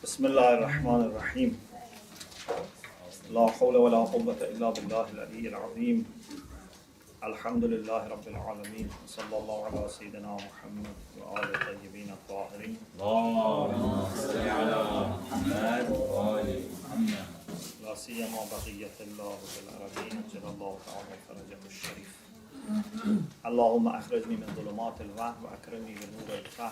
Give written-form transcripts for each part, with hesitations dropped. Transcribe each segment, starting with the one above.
بسم الله الرحمن الرحيم لا حول ولا قوة إلا بالله العلي العظيم الحمد لله رب العالمين صلى الله على سيدنا محمد وآل الطيبين الطاهرين اللهم صل على محمد وآل محمد لا سيما بقية الله في الأرضين جل الله تعالى فرجه الشريف اللهم أخرجني من ظلمات الوهم وأكرمني بنور الفهم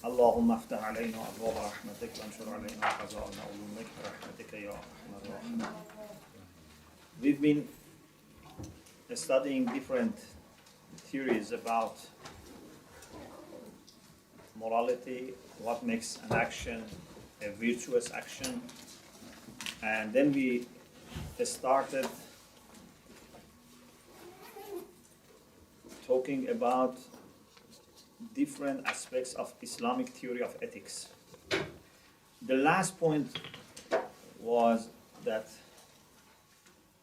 اللهم افتح علينا أبواب رحمتك وانشر علينا خزائن علومك برحمتك يا أرحم الراحمين. We've been studying different theories about morality, what makes an action a virtuous action, and then we started talking about different aspects of Islamic theory of ethics. The last point was that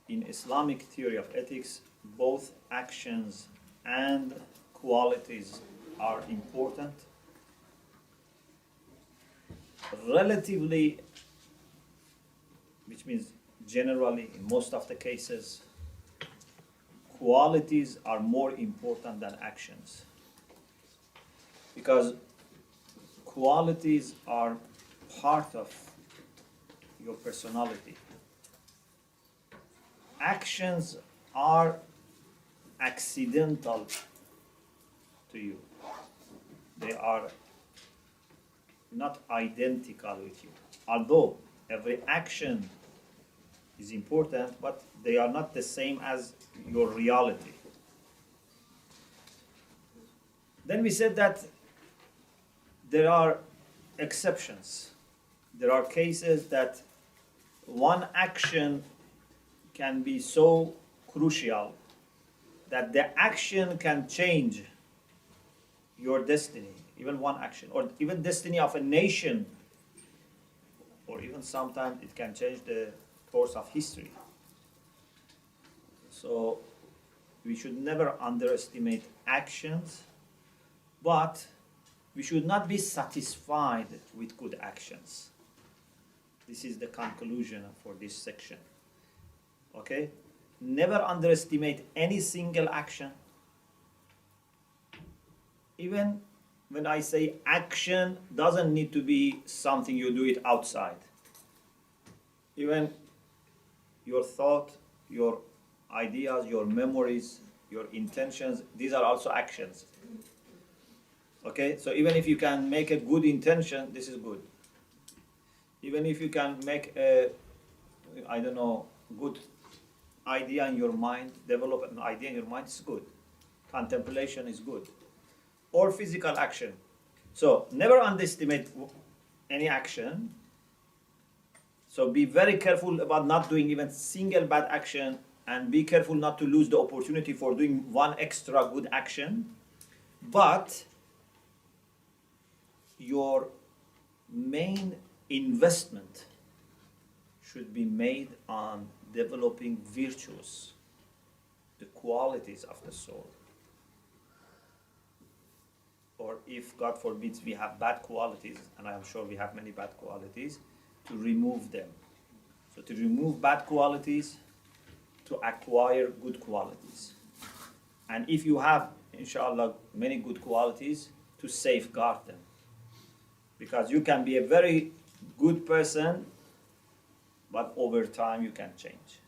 in Islamic theory of ethics, both actions and qualities are important. Relatively, which means generally, in most of the cases, qualities are more important than actions. Because qualities are part of your personality. Actions are accidental to you. They are not identical with you. Although every action is important, but they are not the same as your reality. Then we said that there are exceptions. There are cases that one action can be so crucial that the action can change your destiny, even one action, or even destiny of a nation, or even sometimes it can change the course of history. So we should never underestimate actions, but we should not be satisfied with good actions. This is the conclusion for this section. Okay? Never underestimate any single action. Even when I say action, doesn't need to be something you do it outside. Even your thought, your ideas, your memories, your intentions, these are also actions. Okay, so even if you can make a good intention, this is good. Even if you can make a, I don't know, good idea in your mind, develop an idea in your mind, it's good. Contemplation is good. Or physical action. So never underestimate any action. So be very careful about not doing even single bad action, and be careful not to lose the opportunity for doing one extra good action. But your main investment should be made on developing virtues, the qualities of the soul. Or if, God forbids, we have bad qualities, and I am sure we have many bad qualities, to remove them. So to remove bad qualities, to acquire good qualities. And if you have, inshallah, many good qualities, to safeguard them. Because you can be a very good person, but over time you can change.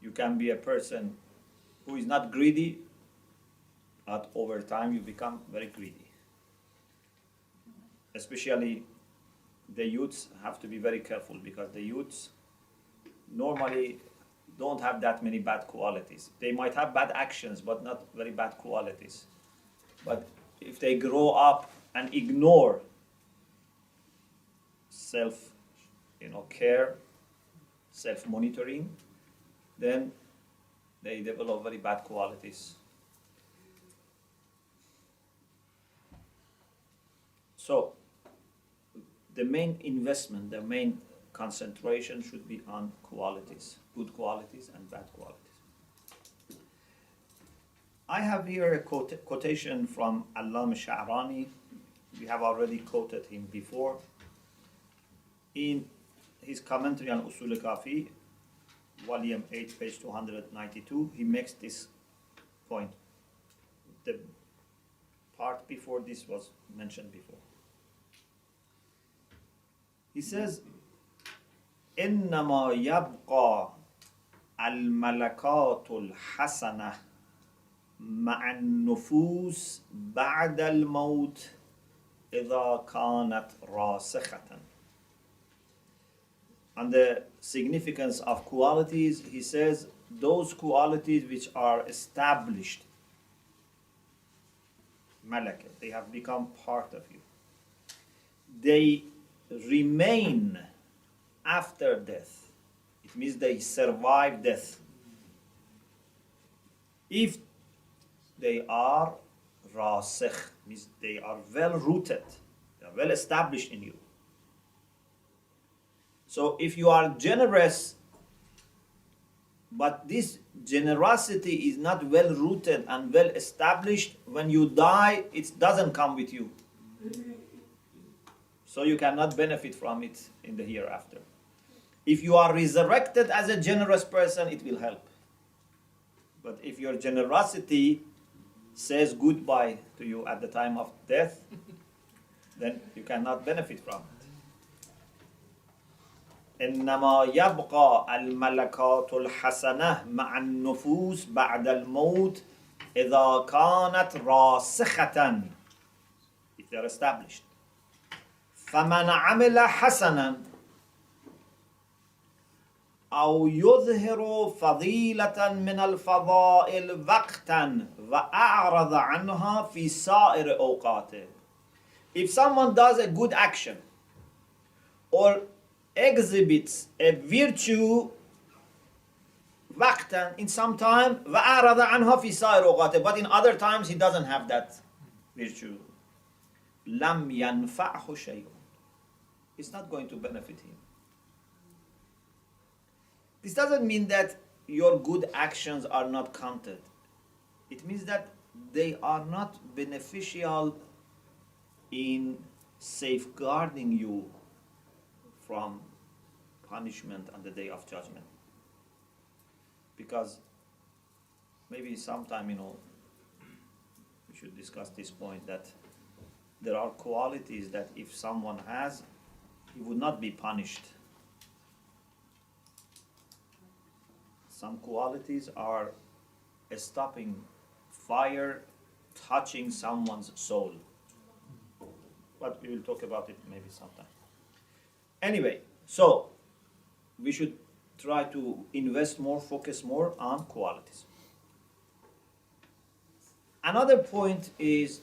You can be a person who is not greedy, but over time you become very greedy. Especially the youths have to be very careful, because the youths normally don't have that many bad qualities. They might have bad actions, but not very bad qualities. But if they grow up and ignore care, self-monitoring, then they develop very bad qualities. So the main investment, the main concentration should be on qualities, good qualities and bad qualities. I have here a quotation from Allama Sha'rani. We have already quoted him before. in his commentary on Usul al-Kafi, volume 8, page 292, he makes this point. The part before this was mentioned before. He says, إنما يبقى الملكات الحسنة مع النفوس بعد الموت إذا كانت راسخة. And the significance of qualities, he says, those qualities which are established, malaka, they have become part of you. They remain after death. It means they survive death. If they are rasikh, means they are well rooted, they are well established in you. So if you are generous, but this generosity is not well rooted and well established, when you die, it doesn't come with you. So you cannot benefit from it in the hereafter. If you are resurrected as a generous person, it will help. But if your generosity says goodbye to you at the time of death, then you cannot benefit from it. إنما يبقى الملكات الحسنة مع النفوس بعد الموت إذا كانت راسخة. If they are established. فمن عمل حسنا أو يظهر فضيلة من الفضائل وقتا وأعرض عنها في سائر أوقاته. If someone does a good action or exhibits a virtue وقتا, in some time, وأعرض عنها في سائر أوقاته, but in other times he doesn't have that virtue, لم ينفعه شيء. It's not going to benefit him. This doesn't mean that your good actions are not counted. It means that they are not beneficial in safeguarding you from punishment on the day of judgment. Because maybe sometime, we should discuss this point, that there are qualities that if someone has, he would not be punished. Some qualities are stopping fire touching someone's soul. But we will talk about it maybe sometime. Anyway, so we should try to invest more, focus more on qualities. Another point is,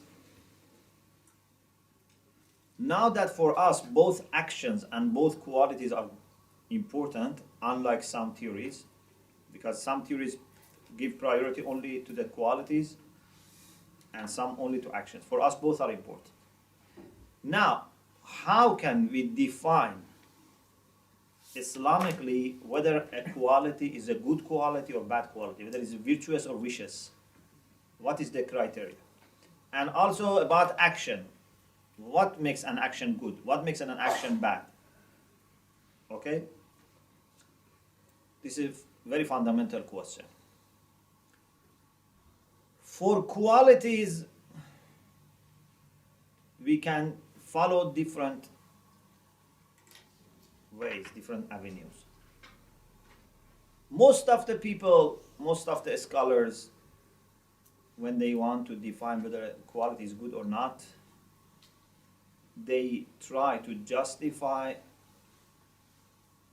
now that for us both actions and both qualities are important, unlike some theories, because some theories give priority only to the qualities and some only to actions. For us, both are important. Now, how can we define Islamically whether a quality is a good quality or bad quality, whether it's virtuous or vicious? What is the criteria? And also about action. What makes an action good? What makes an action bad? Okay? This is a very fundamental question. For qualities, we can follow different ways, different avenues. Most of the people, most of the scholars, when they want to define whether a quality is good or not, they try to justify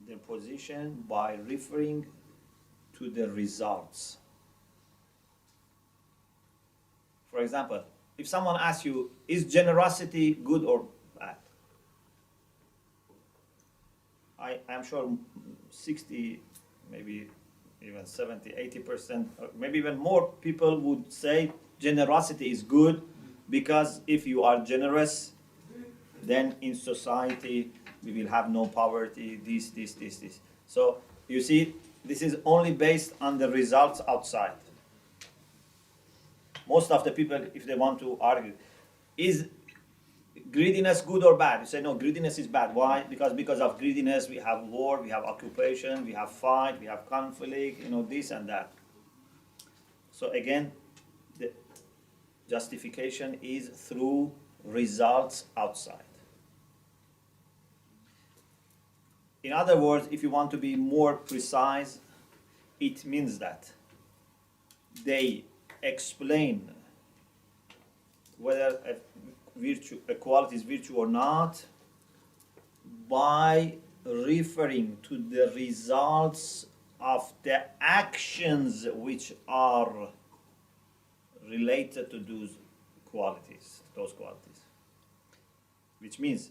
their position by referring to the results. For example, if someone asks you, is generosity good or bad? I am sure 60, maybe even 70, 80%, or maybe even more people would say generosity is good, because if you are generous, then in society we will have no poverty, this. So you see, this is only based on the results outside. Most of the people, if they want to argue, is greediness good or bad? You say, no, greediness is bad. Why? Because of greediness we have war, we have occupation, we have fight, we have conflict, this and that. So again, the justification is through results outside. In other words, if you want to be more precise, it means that they explain whether a quality is virtue or not by referring to the results of the actions which are related to those qualities. Which means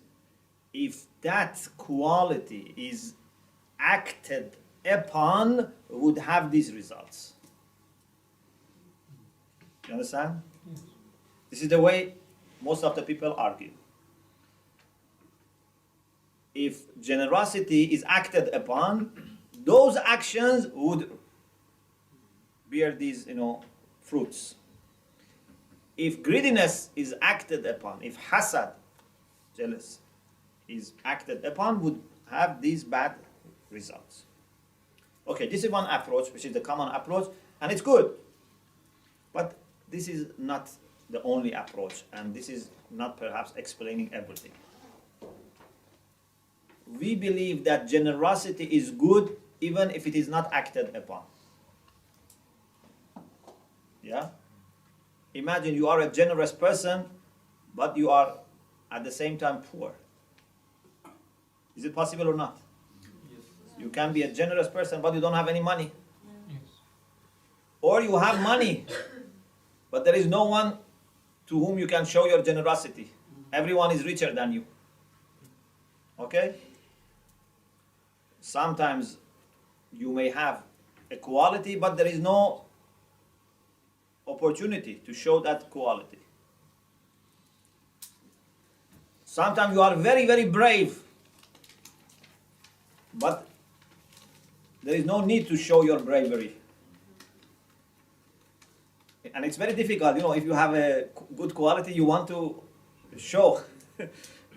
if that quality is acted upon, would have these results. You understand? Yes. This is the way most of the people argue. If generosity is acted upon, those actions would bear these, fruits. If greediness is acted upon, if hasad, jealous, is acted upon, would have these bad results. Okay, this is one approach, which is the common approach, and it's good. But this is not the only approach, and this is not perhaps explaining everything. We believe that generosity is good even if it is not acted upon. Yeah? Imagine you are a generous person, but you are at the same time poor. Is it possible or not? Yes. You can be a generous person, but you don't have any money. Yes. Or you have money, but there is no one to whom you can show your generosity. Everyone is richer than you. Okay? Sometimes you may have a quality, but there is no opportunity to show that quality. Sometimes you are very, very brave, but there is no need to show your bravery. And it's very difficult, if you have a good quality, you want to show.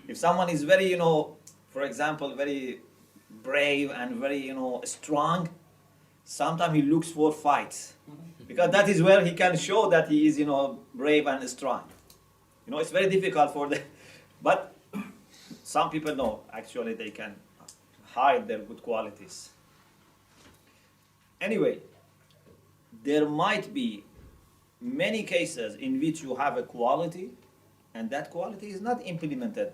If someone is very, for example, very brave and very, strong, sometimes he looks for fights. Because that is where he can show that he is, brave and strong. It's very difficult for the... But some people know, actually, they can hide their good qualities. Anyway, there might be many cases in which you have a quality and that quality is not implemented.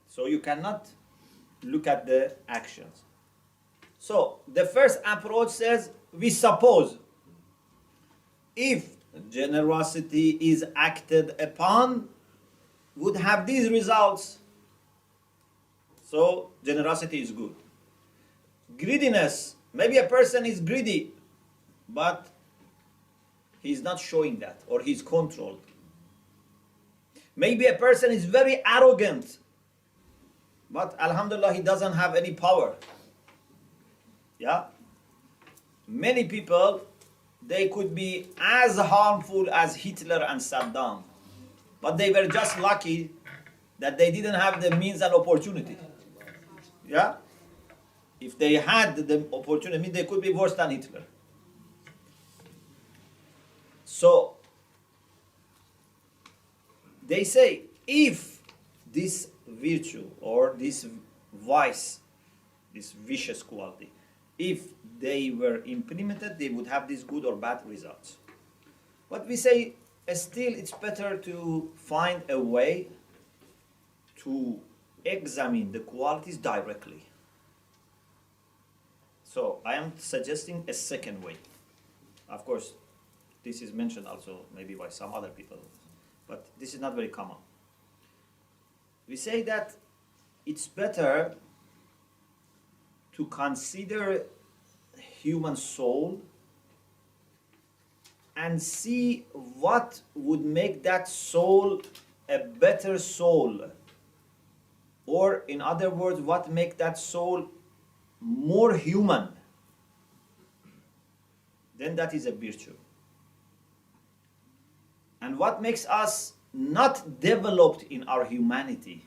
So you cannot look at the actions. So the first approach says, we suppose if generosity is acted upon, would have these results. So generosity is good. Greediness, maybe a person is greedy, but he's not showing that, or he's controlled. Maybe a person is very arrogant, but alhamdulillah, he doesn't have any power. Yeah? Many people, they could be as harmful as Hitler and Saddam, but they were just lucky that they didn't have the means and opportunity. Yeah? If they had the opportunity, they could be worse than Hitler. So, they say, if this virtue or this vice, this vicious quality, if they were implemented, they would have these good or bad results. But we say, still it's better to find a way to examine the qualities directly. So I am suggesting a second way. Of course, this is mentioned also maybe by some other people, but this is not very common. We say that it's better to consider human soul and see what would make that soul a better soul. Or in other words, what make that soul more human. Then that is a virtue. And what makes us not developed in our humanity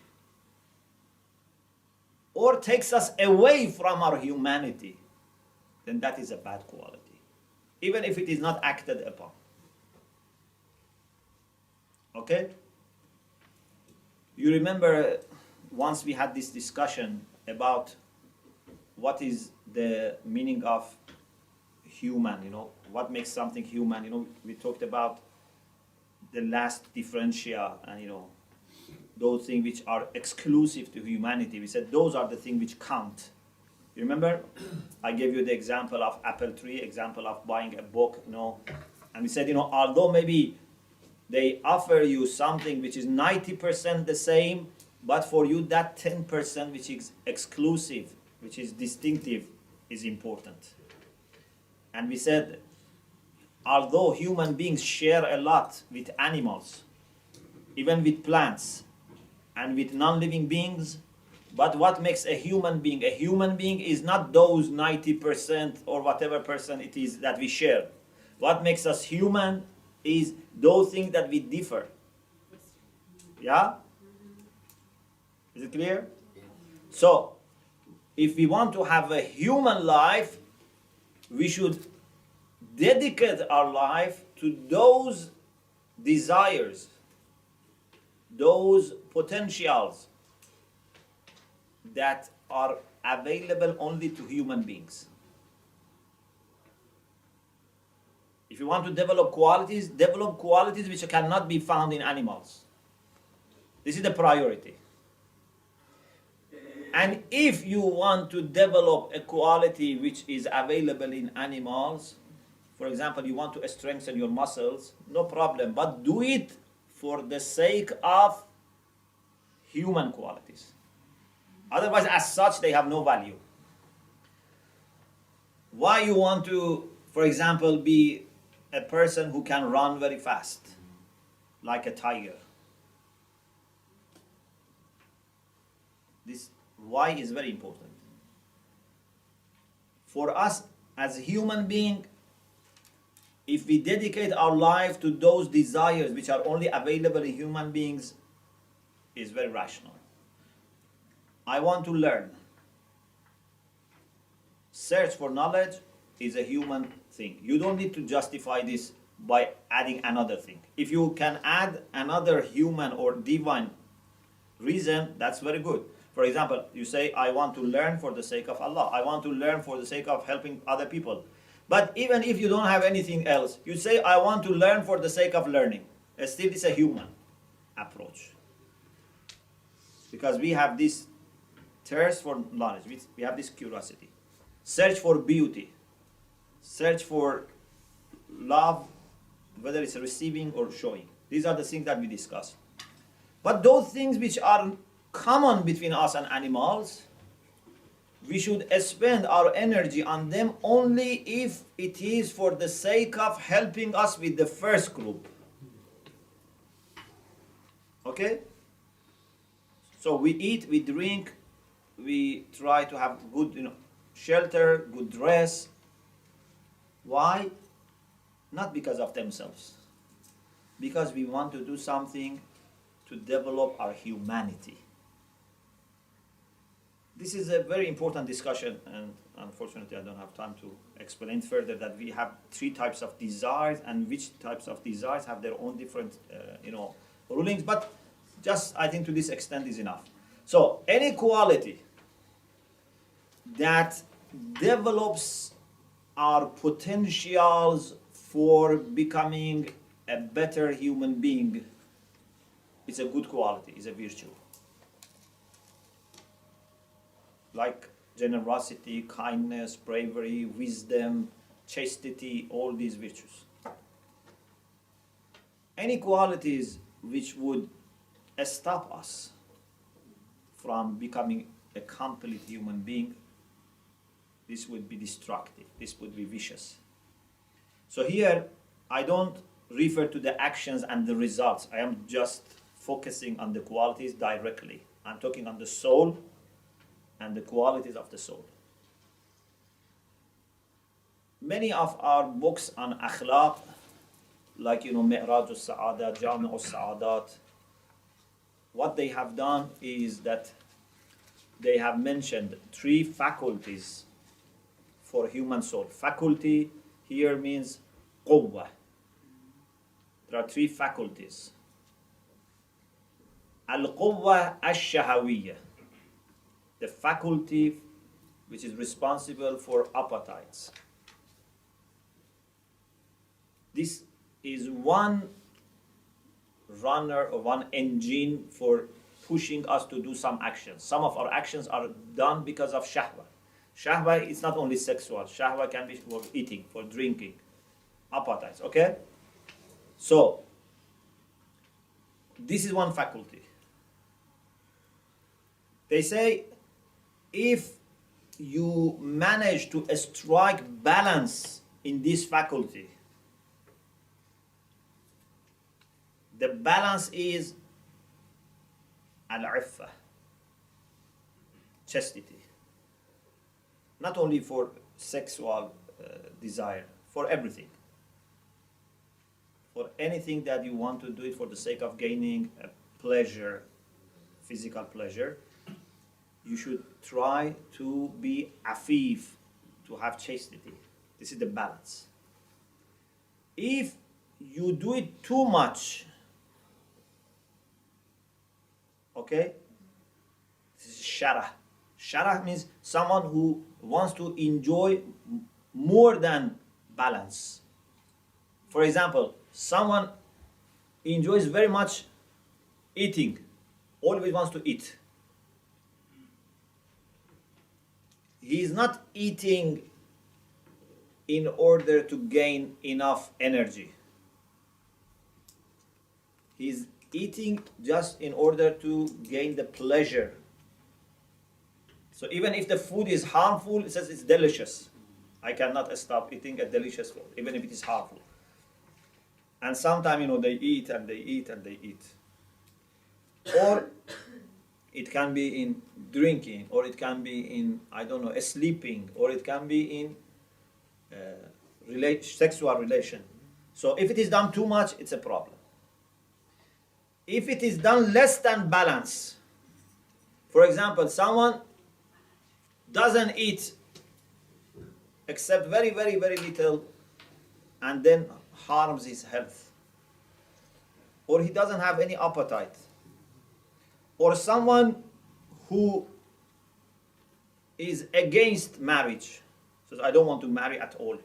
or takes us away from our humanity, then that is a bad quality, even if it is not acted upon. Okay? You remember once we had this discussion about what is the meaning of human, what makes something human. We talked about the last differentia and, those things which are exclusive to humanity. We said those are the things which count. You remember? I gave you the example of apple tree, example of buying a book, and we said, although maybe they offer you something which is 90% the same, but for you that 10% which is exclusive, which is distinctive, is important. And we said, although human beings share a lot with animals, even with plants, and with non-living beings, but what makes a human being? A human being is not those 90% or whatever percent it is that we share. What makes us human is those things that we differ. Yeah? Is it clear? So, if we want to have a human life, we should dedicate our life to those desires, those potentials that are available only to human beings. If you want to develop qualities which cannot be found in animals. This is the priority. And if you want to develop a quality which is available in animals, for example, you want to strengthen your muscles, no problem, but do it for the sake of human qualities. Otherwise, as such, they have no value. Why you want to, for example, be a person who can run very fast, like a tiger? This why is very important. For us as a human being, if we dedicate our life to those desires which are only available in human beings, is very rational. I want to learn. Search for knowledge is a human thing. You don't need to justify this by adding another thing. If you can add another human or divine reason, that's very good. For example, you say, I want to learn for the sake of Allah. I want to learn for the sake of helping other people. But even if you don't have anything else, you say, I want to learn for the sake of learning. Still, it's a human approach. Because we have this thirst for knowledge. We have this curiosity. Search for beauty. Search for love, whether it's receiving or showing. These are the things that we discuss. But those things which are common between us and animals, we should spend our energy on them only if it is for the sake of helping us with the first group. Okay? So we eat, we drink, we try to have good, shelter, good dress. Why? Not because of themselves. Because we want to do something to develop our humanity. This is a very important discussion, and unfortunately I don't have time to explain further that we have three types of desires, and which types of desires have their own different, rulings. But just, I think to this extent is enough. So any quality that develops our potentials for becoming a better human being is a good quality, is a virtue. Like generosity, kindness, bravery, wisdom, chastity, all these virtues. Any qualities which would stop us from becoming a complete human being, this would be destructive, this would be vicious. So here, I don't refer to the actions and the results. I am just focusing on the qualities directly. I'm talking on the soul and the qualities of the soul. Many of our books on Akhlaq, like Mi'raj al-Sa'adat, Jami' al-Sa'adat, what they have done is that they have mentioned 3 faculties for human soul. Faculty here means quwwah. There are 3 faculties. Al-quwwah ash-shahawiyya, the faculty which is responsible for appetites. This is one runner or one engine for pushing us to do some actions. Some of our actions are done because of shahwa. Shahwa is not only sexual. Shahwa can be for eating, for drinking, appetites, okay? So, this is one faculty. They say, if you manage to strike balance in this faculty, the balance is al-iffa, chastity. Not only for sexual desire, for everything. For anything that you want to do it for the sake of gaining a pleasure, physical pleasure, you should try to be afif, to have chastity. This is the balance. If you do it too much, okay, this is sharah. Sharah means someone who wants to enjoy more than balance. For example, someone enjoys very much eating, always wants to eat. He is not eating in order to gain enough energy. He is eating just in order to gain the pleasure. So even if the food is harmful, it says it's delicious. I cannot stop eating a delicious food, even if it is harmful. And sometimes, they eat and they eat and they eat. Or it can be in drinking, or it can be in, sleeping, or it can be in sexual relation. So if it is done too much, it's a problem. If it is done less than balance, for example, someone doesn't eat except very, very, very little and then harms his health, or he doesn't have any appetite, or someone who is against marriage, says, I don't want to marry at all.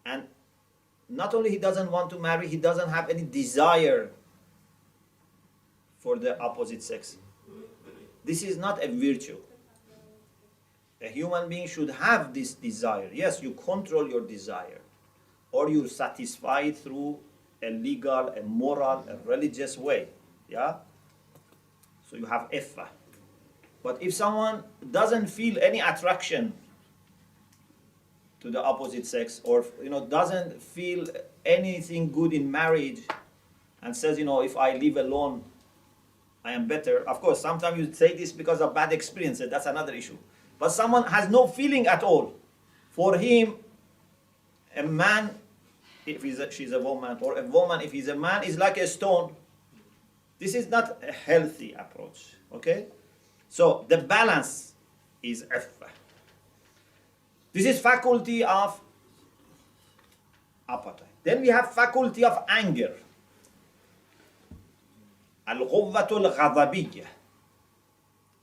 And not only he doesn't want to marry, he doesn't have any desire for the opposite sex. This is not a virtue. A human being should have this desire. Yes, you control your desire, or you satisfy it through a legal, a moral, a religious way. Yeah? So you have iffa. But if someone doesn't feel any attraction to the opposite sex, or doesn't feel anything good in marriage, and says, if I live alone, I am better. Of course, sometimes you say this because of bad experiences. That's another issue. But someone has no feeling at all. For him, a man, if she's a woman, or a woman, if he's a man, is like a stone. This is not a healthy approach. Okay? So the balance is iffa. This is faculty of appetite. Then we have faculty of anger. Al-quwwatul ghadabiyya.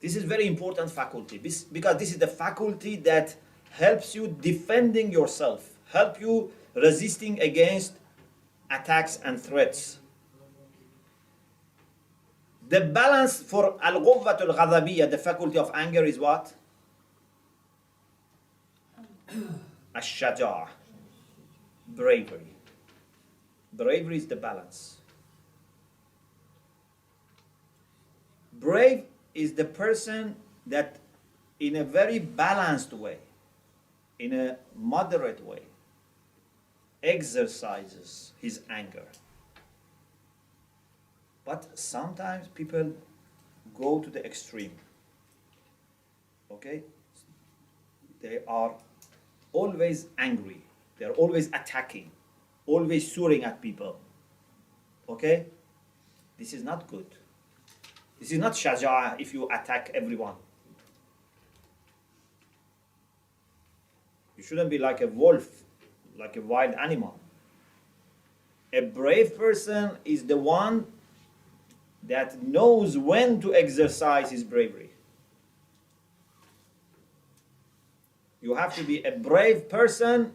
This is very important faculty, because this is the faculty that helps you defending yourself, help you resisting against attacks and threats. The balance for al-quwwatul ghadabiyya, the faculty of anger, is what? Ash-shaja'a, bravery. Bravery is the balance. Brave is the person that in a very balanced way, in a moderate way, exercises his anger. But sometimes people go to the extreme. Okay? They are always angry. They are always attacking, always swearing at people. Okay? This is not good. This is not shaja'ah if you attack everyone. You shouldn't be like a wolf, like a wild animal. A brave person is the one that knows when to exercise his bravery. You have to be a brave person,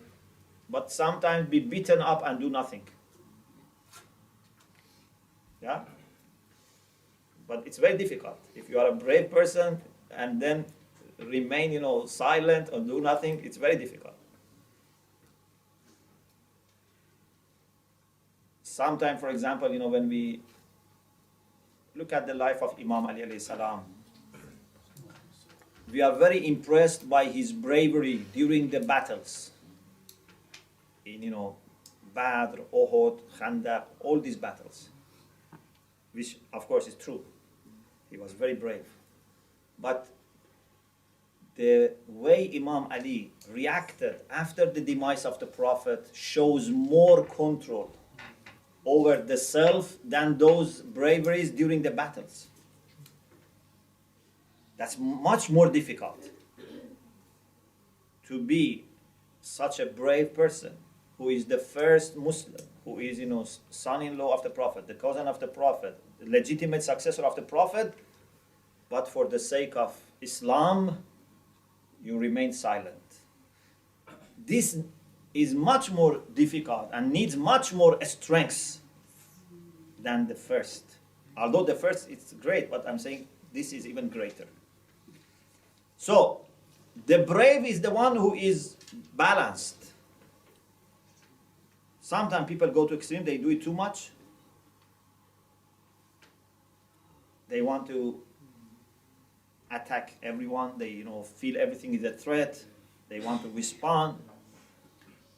but sometimes be beaten up and do nothing. Yeah? But it's very difficult. If you are a brave person and then remain, silent or do nothing, it's very difficult. Sometimes, for example, when we look at the life of Imam Ali alayhi salam, we are very impressed by his bravery during the battles. In, Badr, Uhud, Khandaq, all these battles. Which, of course, is true. He was very brave. But the way Imam Ali reacted after the demise of the Prophet shows more control over the self than those braveries during the battles. That's much more difficult to be such a brave person who is the first Muslim, who is, son-in-law of the Prophet, the cousin of the Prophet, the legitimate successor of the Prophet, but for the sake of Islam, you remain silent. This is much more difficult and needs much more strength than the first. Although the first is great, but I'm saying this is even greater. So, the brave is the one who is balanced. Sometimes people go to extreme, they do it too much. They want to attack everyone, they feel everything is a threat, they want to respond.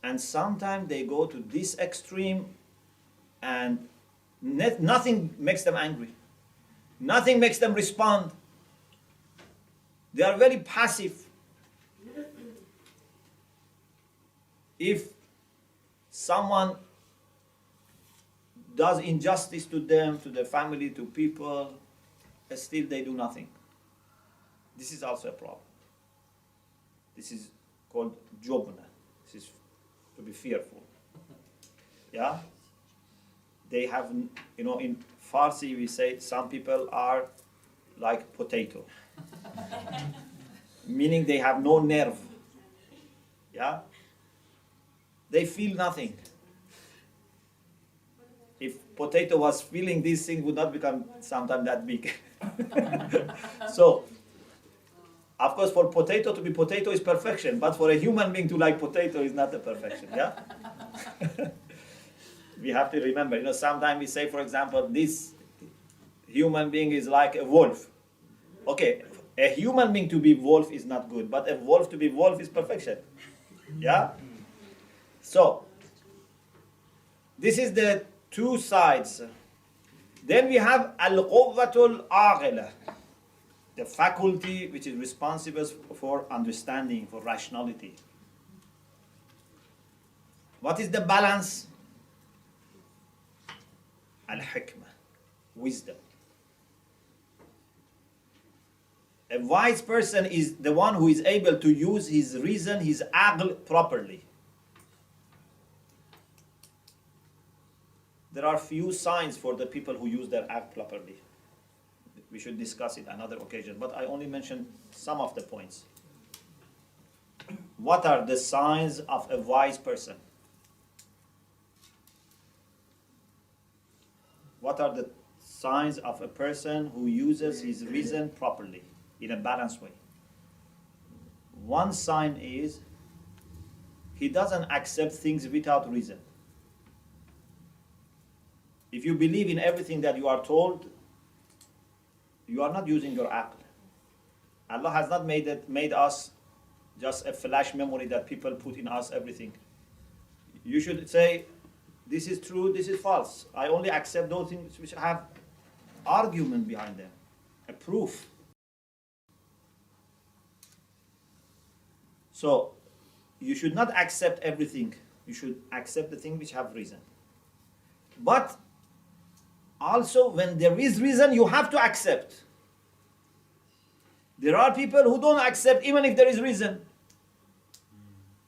And sometimes they go to this extreme and nothing makes them angry. Nothing makes them respond. They are very passive. If someone does injustice to them, to their family, to people, still they do nothing. This is also a problem. This is called jobna. This is to be fearful. Yeah? They have, in Farsi we say some people are like potato. Meaning they have no nerve. Yeah? They feel nothing. If potato was feeling these things, would not become sometimes that big. So, of course, for potato to be potato is perfection, but for a human being to like potato is not the perfection. Yeah. We have to remember. Sometimes we say, for example, this human being is like a wolf. Okay, a human being to be wolf is not good, but a wolf to be wolf is perfection. Yeah. So, this is the two sides. Then we have al-quwwatul āghila, the faculty which is responsible for understanding, for rationality. What is the balance? Al-hikmah, wisdom. A wise person is the one who is able to use his reason, his aql properly. There are few signs for the people who use their aql properly. We should discuss it another occasion, but I only mentioned some of the points. What are the signs of a wise person? What are the signs of a person who uses his reason properly, in a balanced way? One sign is he doesn't accept things without reason. If you believe in everything that you are told, you are not using your aql. Allah has not made us just a flash memory that people put in us everything. You should say, this is true, this is false. I only accept those things which have argument behind them, a proof. So, you should not accept everything. You should accept the things which have reason. But Also, when there is reason, you have to accept. There are people who don't accept even if there is reason.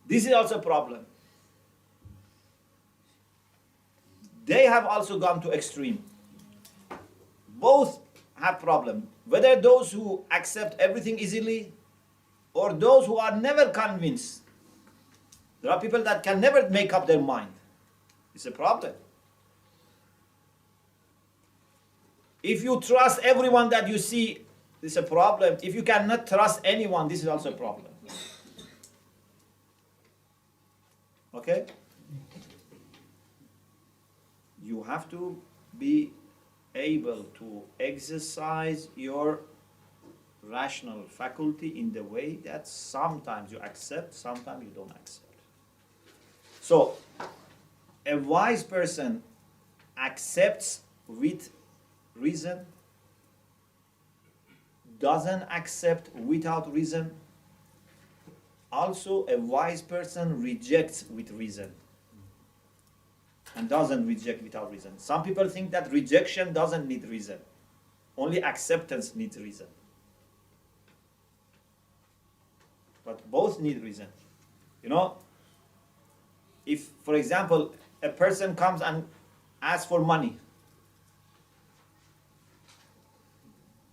This is also a problem. They have also gone to extreme. Both have problem. Whether those who accept everything easily or those who are never convinced. There are people that can never make up their mind. It's a problem. If you trust everyone that you see, it's a problem. If you cannot trust anyone, this is also a problem. Okay? You have to be able to exercise your rational faculty in the way that sometimes you accept, sometimes you don't accept. So, a wise person accepts with reason, doesn't accept without reason. Also, a wise person rejects with reason and doesn't reject without reason. Some people think that rejection doesn't need reason. Only acceptance needs reason. But both need reason. You know, if, for example, a person comes and asks for money,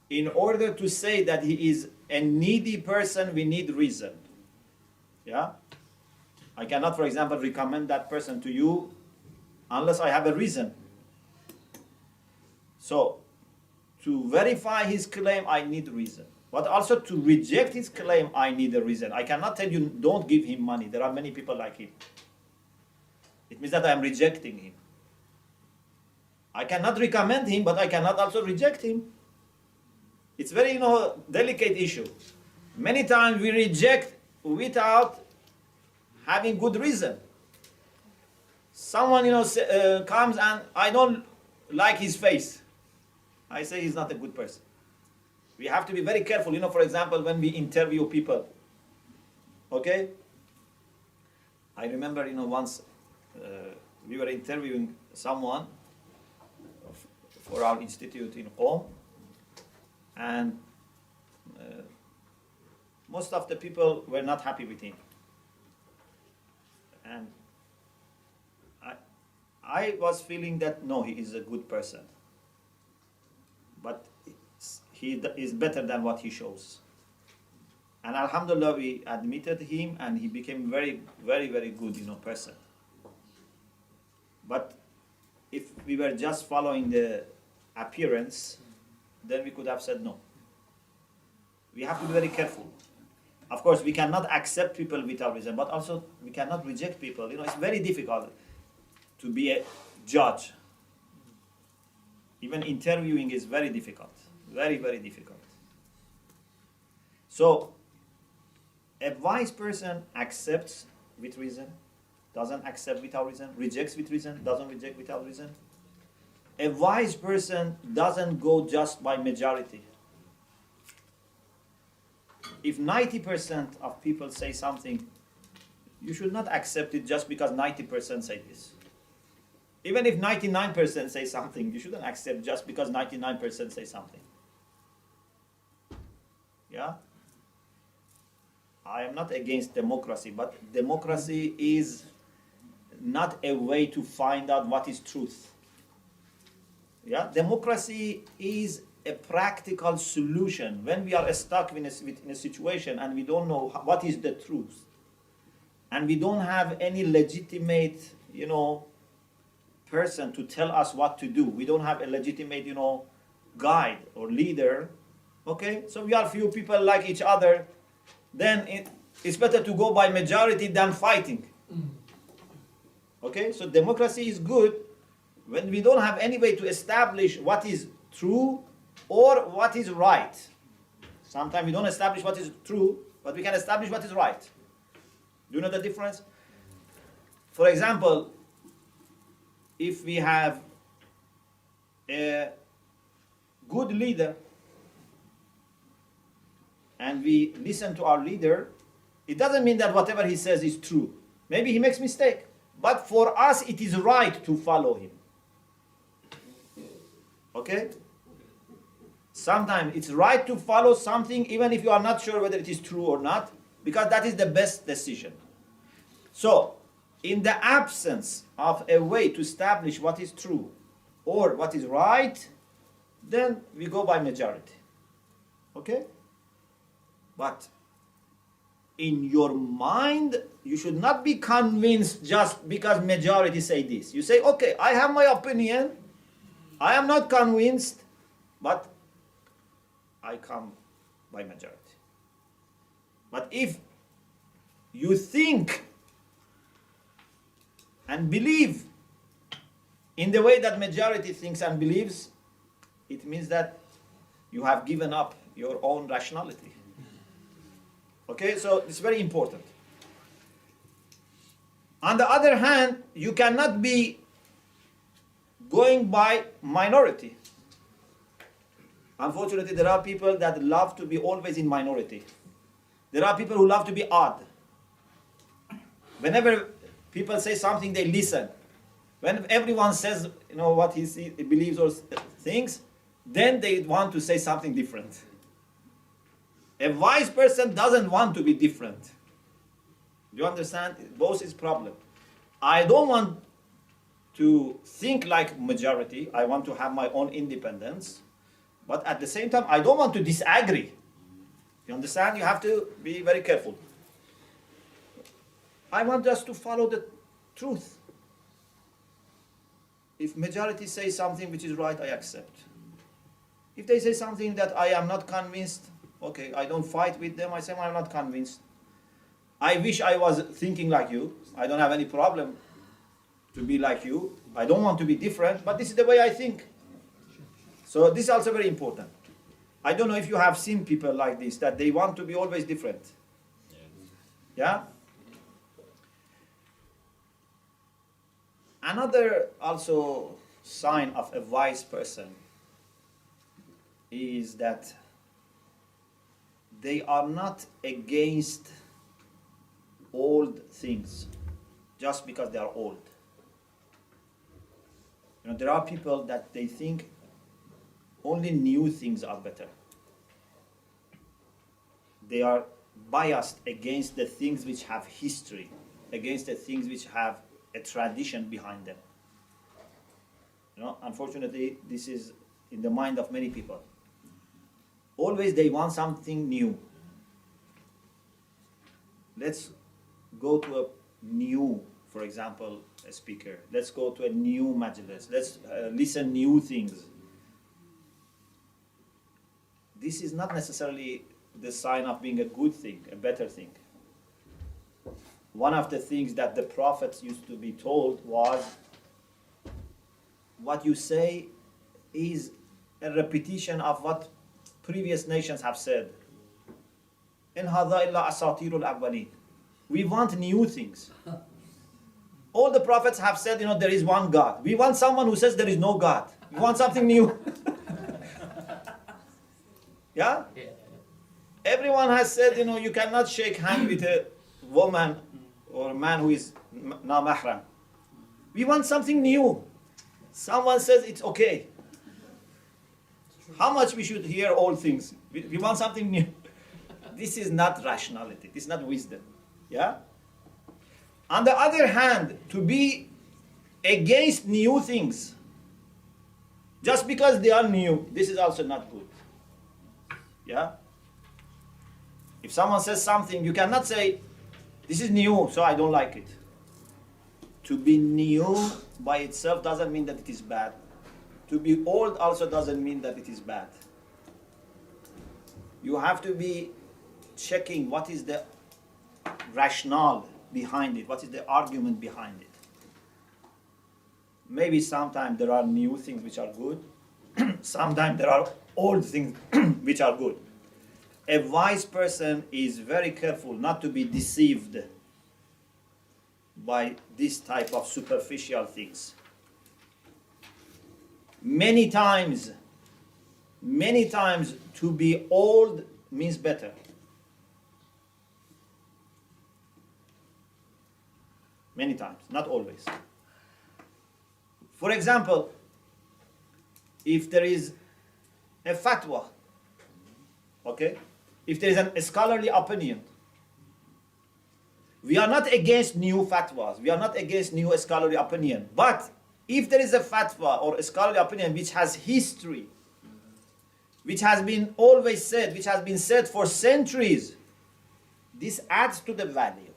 in order to say that he is a needy person, we need reason. Yeah? I cannot, for example, recommend that person to you unless I have a reason. So, to verify his claim, I need reason. But also to reject his claim, I need a reason. I cannot tell you, don't give him money. There are many people like him. It means that I am rejecting him. I cannot recommend him, but I cannot also reject him. It's very, delicate issue. Many times we reject without having good reason. Someone, comes and I don't like his face. I say he's not a good person. We have to be very careful. For example, when we interview people. Okay? I remember, once we were interviewing someone for our institute in Qom. And most of the people were not happy with him. And I was feeling that, no, he is a good person. But he is better than what he shows. And alhamdulillah, we admitted him and he became very, very, very good, person. But if we were just following the appearance, then we could have said no. We have to be very careful. Of course, we cannot accept people without reason, but also we cannot reject people. It's very difficult to be a judge. Even interviewing is very difficult. Very, very difficult. So, a wise person accepts with reason, doesn't accept without reason, rejects with reason, doesn't reject without reason. A wise person doesn't go just by majority. If 90% of people say something, you should not accept it just because 90% say this. Even if 99% say something, you shouldn't accept just because 99% say something. Yeah? I am not against democracy, but democracy is not a way to find out what is truth. Yeah? Democracy is a practical solution when we are stuck in a situation and we don't know what is the truth. And we don't have any legitimate, person to tell us what to do. We don't have a legitimate, guide or leader. Okay? So we are few people like each other. Then it's better to go by majority than fighting. Okay? So democracy is good when we don't have any way to establish what is true or what is right. Sometimes we don't establish what is true, but we can establish what is right. Do you know the difference? For example, if we have a good leader and we listen to our leader, it doesn't mean that whatever he says is true. Maybe he makes mistake, but for us it is right to follow him. Okay? Sometimes it's right to follow something even if you are not sure whether it is true or not, because that is the best decision. So, in the absence of a way to establish what is true or what is right, then we go by majority. Okay? But in your mind, you should not be convinced just because majority say this. You say, okay, I have my opinion, I am not convinced, but I come by majority. But if you think and believe in the way that majority thinks and believes, it means that you have given up your own rationality. Okay, so it's very important. On the other hand, you cannot be going by minority. Unfortunately, there are people that love to be always in minority. There are people who love to be odd. Whenever people say something, they listen. When everyone says, what he believes or thinks, then they want to say something different. A wise person doesn't want to be different. Do you understand? Both is problem. I don't want to think like majority. I want to have my own independence. But at the same time, I don't want to disagree. You understand? You have to be very careful. I want us to follow the truth. If majority says something which is right, I accept. If they say something that I am not convinced, okay, I don't fight with them. I say, I'm not convinced. I wish I was thinking like you. I don't have any problem to be like you. I don't want to be different, but this is the way I think. So this is also very important. I don't know if you have seen people like this, that they want to be always different. Yeah? Another also sign of a wise person is that they are not against old things just because they are old. There are people that they think only new things are better. They are biased against the things which have history, against the things which have a tradition behind them. Unfortunately, this is in the mind of many people. Always they want something new. Let's go to a new, for example, a speaker. Let's go to a new majlis. Let's listen new things. This is not necessarily the sign of being a good thing, a better thing. One of the things that the prophets used to be told was, what you say is a repetition of what previous nations have said. In ḥadā illā asatirul awwalin. We want new things. All the prophets have said, there is one God. We want someone who says there is no God. We want something new. Yeah? Everyone has said, you cannot shake hands with a woman or a man who is na mahram. We want something new. Someone says it's okay. How much we should hear all things? We want something new. This is not rationality. This is not wisdom. Yeah? On the other hand, to be against new things, just because they are new, this is also not good. Yeah? If someone says something, you cannot say, this is new, so I don't like it. To be new by itself doesn't mean that it is bad. To be old also doesn't mean that it is bad. You have to be checking what is the rationale behind it, what is the argument behind it. Maybe sometimes there are new things which are good, sometimes there are old things which are good. A wise person is very careful not to be deceived by this type of superficial things. Many times, to be old means better. Many times, not always. For example, if there is a fatwa, okay, if there is a scholarly opinion, we are not against new fatwas, we are not against new scholarly opinion, but if there is a fatwa or a scholarly opinion which has history, which has been always said, which has been said for centuries, this adds to the value.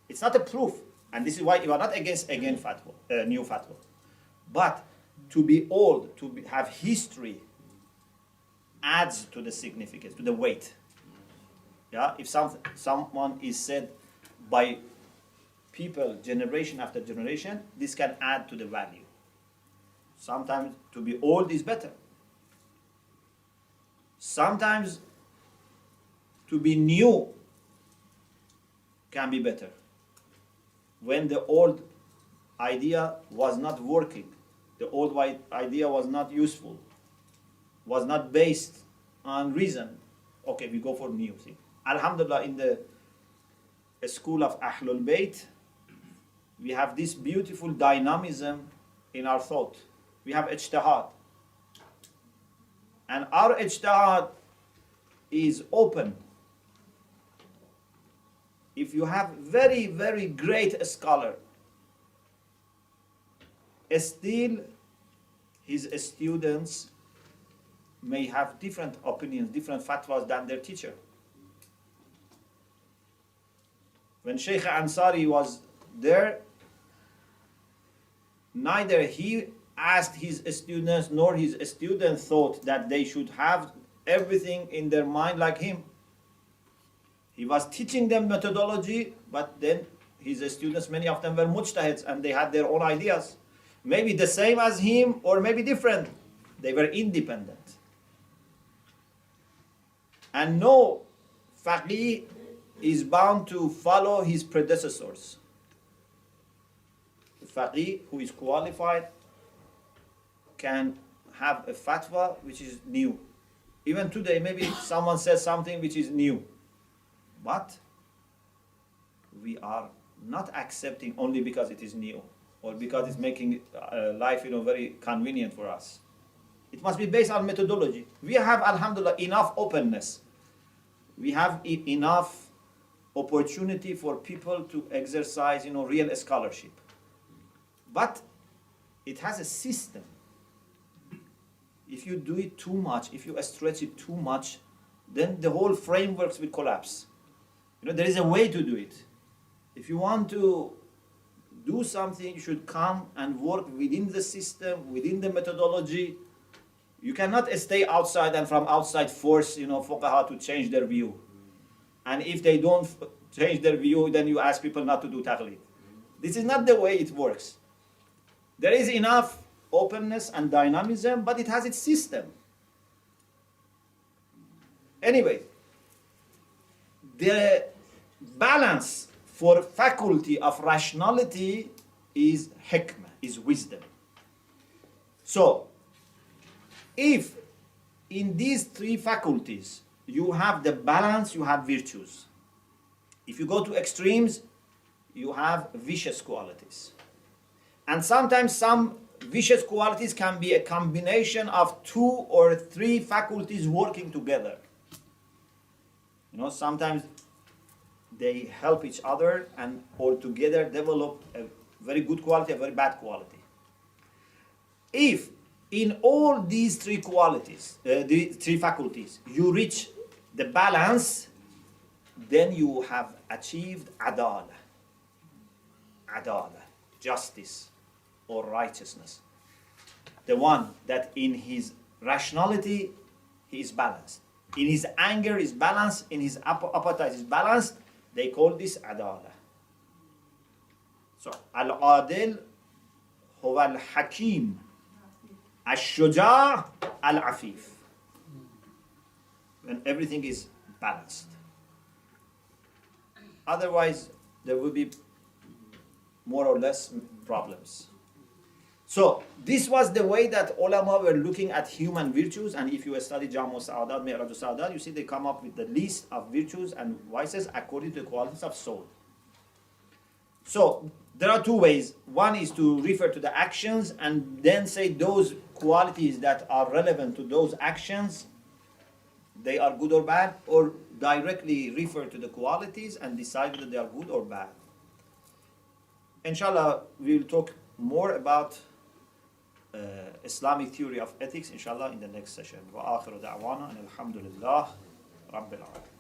It's not a proof, and this is why you are not against fatwa, new fatwa. But to be old, have history, adds to the significance, to the weight. Yeah, if someone is said by people generation after generation, this can add to the value. Sometimes to be old is better. Sometimes to be new can be better. When the old idea was not working, the old idea was not useful, was not based on reason, okay, we go for new thing. Alhamdulillah, in the school of Ahlul Bayt, we have this beautiful dynamism in our thought. We have ijtihad. And our ijtihad is open. If you have very, very great scholar, still his students may have different opinions, different fatwas than their teacher. When Sheikh Ansari was there, neither he asked his students nor his students thought that they should have everything in their mind like him. He was teaching them methodology, but then his students, many of them were mujtahids and they had their own ideas. Maybe the same as him or maybe different. They were independent. And no faqih is bound to follow his predecessors. The faqih who is qualified can have a fatwa which is new. Even today, maybe someone says something which is new. But we are not accepting only because it is new or because it's making life, very convenient for us. It must be based on methodology. We have, alhamdulillah, enough openness. We have enough opportunity for people to exercise, real scholarship. But it has a system. If you do it too much, if you stretch it too much, then the whole frameworks will collapse. There is a way to do it. If you want to do something, you should come and work within the system, within the methodology. You cannot stay outside and from outside force, fuqaha to change their view. And if they don't change their view, then you ask people not to do taqlid. This is not the way it works. There is enough openness and dynamism, but it has its system. Anyway, the balance for faculty of rationality is hikmah, is wisdom. So, if in these three faculties you have the balance, you have virtues. If you go to extremes, you have vicious qualities. And sometimes some vicious qualities can be a combination of 2 or 3 faculties working together. Sometimes they help each other and all together develop a very good quality, a very bad quality. If in all these 3 qualities, the 3 faculties, you reach the balance, then you have achieved ʿAdālah. ʿAdālah, justice or righteousness. The one that in his rationality, he is balanced. In his anger is balanced, in his appetite is balanced. They call this ʿAdālah. So, al-ādil huwa al-hakim, al-shujā' al-afif. When everything is balanced. Otherwise, there will be more or less problems. So, this was the way that ulama were looking at human virtues, and if you study Jamu Sa'adat, Mi'raj Sa'adat, you see they come up with the list of virtues and vices according to the qualities of soul. So, there are 2 ways. One is to refer to the actions and then say those qualities that are relevant to those actions, they are good or bad, or directly refer to the qualities and decide whether they are good or bad. Inshallah, we will talk more about Islamic theory of ethics, inshallah, in the next session. وآخر دعوانا أن الحمد لله رب العالمين.